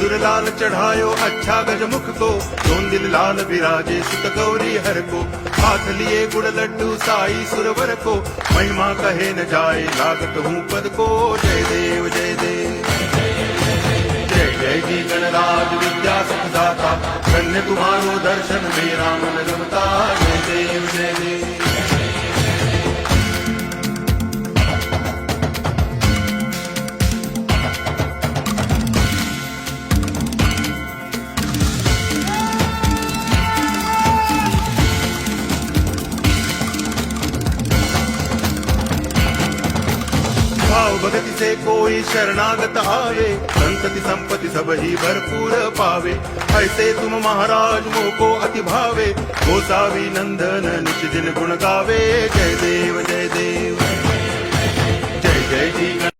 सिंदूर लाल चढ़ायो अच्छा गजमुख को, 2 दिन लाल विराजे सुत गौरी हर को। हाथ लिए गुड़ लड्डू साई सुरवर को, महिमा कहे न जाए लागत हूँ पद को। जय देव जय देव जय जय जी गणराज विद्या सुखदाता, धन्य तुम्हारो दर्शन मेरा मन रमता। जय देव जय देव भाव भगति से कोई शरणागत आवे, संतति संपत्ति सब ही भरपूर पावे। ऐसे तुम महाराज मोको अति भावे, गोसावी नंदन निज दिन गुण गावे। जय देव जय देव जय जय जी।